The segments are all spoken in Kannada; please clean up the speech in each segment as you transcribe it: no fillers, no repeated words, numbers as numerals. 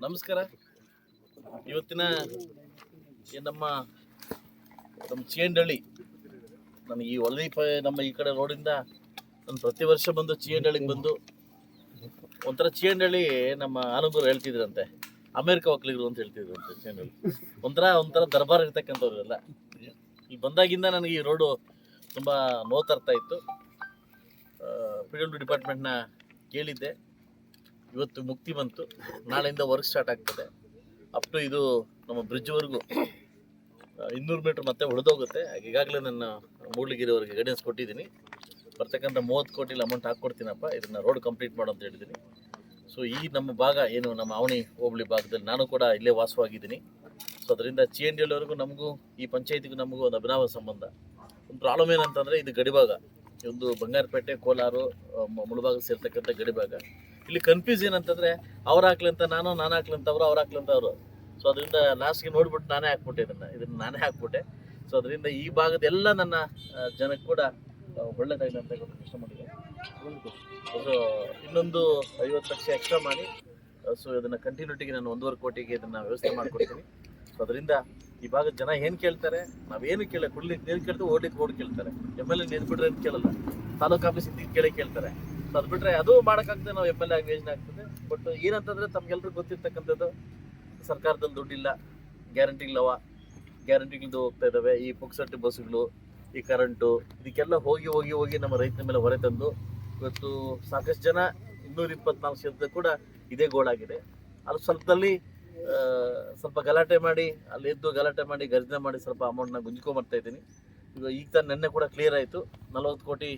ನಮಸ್ಕಾರ. ಇವತ್ತಿನ ನಮ್ಮ ಚೇಂಡಳ್ಳಿ, ನನಗೆ ಈ ಒಲದಿ ನಮ್ಮ ಈ ಕಡೆ ರೋಡಿಂದ ನಾನು ಪ್ರತಿ ವರ್ಷ ಬಂದು ಚೇಂಡಳ್ಳಿಗೆ ಬಂದು ಒಂಥರ ಚೇಂಡಳ್ಳಿ ನಮ್ಮ ಆನಂದವ್ರು ಹೇಳ್ತಿದ್ರಂತೆ, ಅಮೇರಿಕ ಒಕ್ಕಲಿಗರು ಅಂತ ಹೇಳ್ತಿದ್ರಂತೆ. ಚೇಂಡಳ್ಳಿ ಒಂಥರ ದರ್ಬಾರ್ ಇರ್ತಕ್ಕಂಥವ್ರೆಲ್ಲ. ಇಲ್ಲಿ ಬಂದಾಗಿಂದ ನನಗೆ ಈ ರೋಡು ತುಂಬ ನೋವು ತರ್ತಾ ಇತ್ತು. PWD ಡಿಪಾರ್ಟ್ಮೆಂಟ್ನ ಕೇಳಿದ್ದೆ, ಇವತ್ತು ಮುಕ್ತಿ ಬಂತು. ನಾಳೆಯಿಂದ ವರ್ಕ್ ಸ್ಟಾರ್ಟ್ ಆಗ್ತದೆ. ಅಪ್ ಟು ಇದು ನಮ್ಮ ಬ್ರಿಡ್ಜ್ವರೆಗೂ 200 ಮೀಟ್ರ್ ಮತ್ತೆ ಉಳಿದೋಗುತ್ತೆ. ಈಗಾಗಲೇ ನನ್ನ ಮೂಡ್ಲಿಗಿರಿಯವರಿಗೆ ಗೈಡೆನ್ಸ್ ಕೊಟ್ಟಿದ್ದೀನಿ. ಬರ್ತಕ್ಕಂಥ 30 ಕೋಟಿಲಿ ಅಮೌಂಟ್ ಹಾಕ್ಕೊಡ್ತೀನಪ್ಪ, ಇದನ್ನು ರೋಡ್ ಕಂಪ್ಲೀಟ್ ಮಾಡು ಅಂತ ಹೇಳಿದ್ದೀನಿ. ಸೊ ಈ ನಮ್ಮ ಭಾಗ ಏನು, ನಮ್ಮ ಅವಣಿ ಹೋಬಳಿ ಭಾಗದಲ್ಲಿ ನಾನು ಕೂಡ ಇಲ್ಲೇ ವಾಸವಾಗಿದ್ದೀನಿ. ಸೊ ಅದರಿಂದ CNDLವರೆಗೂ ನಮಗೂ ಈ ಪಂಚಾಯತಿಗೂ ನಮಗೂ ಒಂದು ಅಭಿನವ ಸಂಬಂಧ. ಒಂದು ಪ್ರಾಬ್ಲಮ್ ಏನಂತಂದರೆ, ಇದು ಗಡಿಭಾಗ, ಒಂದು ಬಂಗಾರಪೇಟೆ, ಕೋಲಾರ, ಮುಳಭಾಗ ಸೇರ್ತಕ್ಕಂಥ ಗಡಿಭಾಗ. ಇಲ್ಲಿ ಕನ್ಫ್ಯೂಸ್ ಏನಂತಂದರೆ, ಅವ್ರು ಹಾಕ್ಲಿ ಅಂತ ನಾನು ಹಾಕ್ಲಿ ಅಂತ ಅವ್ರು ಹಾಕ್ಲಿ ಅಂತ ಅವರು. ಸೊ ಅದರಿಂದ ಲಾಸ್ಟ್ಗೆ ನೋಡ್ಬಿಟ್ಟು ನಾನೇ ಹಾಕ್ಬಿಟ್ಟೆ, ಇದನ್ನು ನಾನೇ ಹಾಕ್ಬಿಟ್ಟೆ. ಸೊ ಅದರಿಂದ ಈ ಭಾಗದ ಎಲ್ಲ ನನ್ನ ಜನಕ್ಕೆ ಕೂಡ ಒಳ್ಳೆಯದಾಗಿದೆ ಅಂತ ಇಷ್ಟ ಮಾಡಿದೆ. ಸೊ ಇನ್ನೊಂದು 50 ಲಕ್ಷ ಎಕ್ಸ್ಟ್ರಾ ಮಾಡಿ, ಸೊ ಇದನ್ನು ಕಂಟಿನ್ಯೂಟಿಗೆ ನಾನು 1.5 ಕೋಟಿಗೆ ಇದನ್ನು ವ್ಯವಸ್ಥೆ ಮಾಡಿಕೊಡ್ತೀನಿ. ಸೊ ಅದರಿಂದ ಈ ಭಾಗದ ಜನ ಏನು ಕೇಳ್ತಾರೆ, ನಾವೇನು ಕುಡ್ಲಿಕ್ಕೆ ನೀರು ಕೇಳ್ತೀವಿ, ಓಡ್ಲಿಕ್ಕೆ ರೋಡ್ ಕೇಳ್ತಾರೆ. MLA ನಿಂತ್ಬಿಟ್ರೆ ಅಂತ ಕೇಳಲ್ಲ, ತಾಲೂಕು ಆಫೀಸ್ ಇದ್ದು ಕೇಳ್ತಾರೆ. ಸೊ ಅದು ಬಿಟ್ಟರೆ ಅದು ಮಾಡೋಕ್ಕಾಗ್ತದೆ, ನಾವು MLA ಆಗಿ ಯೋಜನೆ ಆಗ್ತದೆ. ಬಟ್ ಏನಂತಂದರೆ, ತಮ್ಗೆಲ್ರಿಗೂ ಗೊತ್ತಿರ್ತಕ್ಕಂಥದ್ದು, ಸರ್ಕಾರದಲ್ಲಿ ದುಡ್ಡಿಲ್ಲ, ಗ್ಯಾರಂಟಿಗಳದ್ದು ಹೋಗ್ತಾ ಇದ್ದಾವೆ. ಈ ಪುಕ್ಸಟ್ಟಿ ಬಸ್ಸುಗಳು, ಈ ಕರೆಂಟು, ಇದಕ್ಕೆಲ್ಲ ಹೋಗಿ ನಮ್ಮ ರೈತರ ಮೇಲೆ ಹೊರೆ ತಂದು ಇವತ್ತು ಸಾಕಷ್ಟು ಜನ 224 ಕ್ಷೇತ್ರದ ಕೂಡ ಇದೇ ಗೋಳಾಗಿದೆ. ಅಲ್ಲಿ ಸ್ವಲ್ಪ ಗಲಾಟೆ ಮಾಡಿ, ಅಲ್ಲಿ ಎದ್ದು ಗಲಾಟೆ ಮಾಡಿ, ಗರ್ಜನೆ ಮಾಡಿ ಸ್ವಲ್ಪ ಅಮೌಂಟ್ನ ಗುಂಜ್ಕೊಂಬರ್ತಾ ಇದ್ದೀನಿ. ಈಗ ತಾನು ನೆನ್ನೆ ಕೂಡ ಕ್ಲಿಯರ್ ಆಯಿತು, 40 ಕೋಟಿ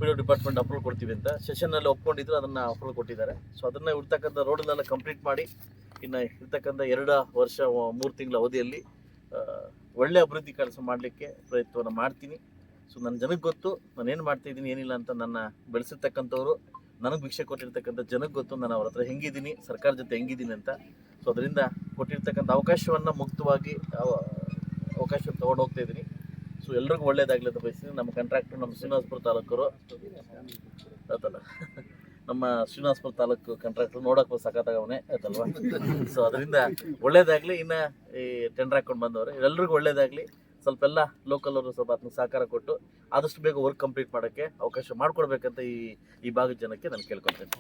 PWD ಡಿಪಾರ್ಟ್ಮೆಂಟ್ ಅಪ್ರೂವಲ್ ಕೊಡ್ತೀವಿ ಅಂತ ಸೆಷನ್ನಲ್ಲಿ ಒಪ್ಕೊಂಡಿದ್ರು, ಅದನ್ನು ಅಪ್ರೂವಲ್ ಕೊಟ್ಟಿದ್ದಾರೆ. ಸೊ ಅದನ್ನು ಇರ್ತಕ್ಕಂಥ ರೋಡನ್ನೆಲ್ಲ ಕಂಪ್ಲೀಟ್ ಮಾಡಿ, ಇನ್ನು ಇರ್ತಕ್ಕಂಥ 2 ವರ್ಷ 3 ತಿಂಗಳ ಅವಧಿಯಲ್ಲಿ ಒಳ್ಳೆ ಅಭಿವೃದ್ಧಿ ಕೆಲಸ ಮಾಡಲಿಕ್ಕೆ ಪ್ರಯತ್ನವನ್ನು ಮಾಡ್ತೀನಿ. ಸೊ ನನ್ನ ಜನಕ್ಕೆ ಗೊತ್ತು ನಾನು ಏನು ಮಾಡ್ತಾಯಿದ್ದೀನಿ, ಏನಿಲ್ಲ ಅಂತ. ನನ್ನ ಬೆಳೆಸಿರ್ತಕ್ಕಂಥವ್ರು, ನನಗೆ ಭಿಕ್ಷೆ ಕೊಟ್ಟಿರ್ತಕ್ಕಂಥ ಜನಕ್ಕೆ ಗೊತ್ತು ನಾನು ಅವ್ರ ಹತ್ರ ಹೆಂಗಿದ್ದೀನಿ, ಸರ್ಕಾರ ಜೊತೆ ಹೆಂಗಿದ್ದೀನಿ ಅಂತ. ಸೊ ಅದರಿಂದ ಕೊಟ್ಟಿರ್ತಕ್ಕಂಥ ಅವಕಾಶವನ್ನು ಮುಕ್ತವಾಗಿ ಅವಕಾಶ ತೊಗೊಂಡು ಹೋಗ್ತಾ ಇದ್ದೀನಿ. ಸೊ ಎಲ್ರಿಗೂ ಒಳ್ಳೇದಾಗಲಿ ಅಂತ ಬಯಸ್ತೀನಿ. ನಮ್ಮ ಕಾಂಟ್ರಾಕ್ಟರ್, ನಮ್ಮ ಶ್ರೀನಿವಾಸಪುರ ತಾಲೂಕರು ಆಯ್ತಲ್ಲ, ನಮ್ಮ ಶ್ರೀನಿವಾಸಪುರ ತಾಲೂಕು ಕಾಂಟ್ರಾಕ್ಟರ್ ನೋಡೋಕೆ ಸಖತ್ತಾಗವನೇ ಆಯ್ತಲ್ವ. ಸೊ ಅದರಿಂದ ಒಳ್ಳೇದಾಗಲಿ. ಇನ್ನು ಈ ಟೆಂಡರ್ ಹಾಕ್ಕೊಂಡು ಬಂದವರು ಎಲ್ರಿಗೂ ಒಳ್ಳೇದಾಗಲಿ. ಸ್ವಲ್ಪ ಎಲ್ಲ ಲೋಕಲ್ ಅವರು ಸ್ವಲ್ಪ ಅದನ್ನ ಸಹಕಾರ ಕೊಟ್ಟು ಆದಷ್ಟು ಬೇಗ ವರ್ಕ್ ಕಂಪ್ಲೀಟ್ ಮಾಡೋಕ್ಕೆ ಅವಕಾಶ ಮಾಡಿಕೊಡ್ಬೇಕಂತ ಈ ಭಾಗದ ಜನಕ್ಕೆ ನಾನು ಕೇಳ್ಕೊಳ್ತೇನೆ.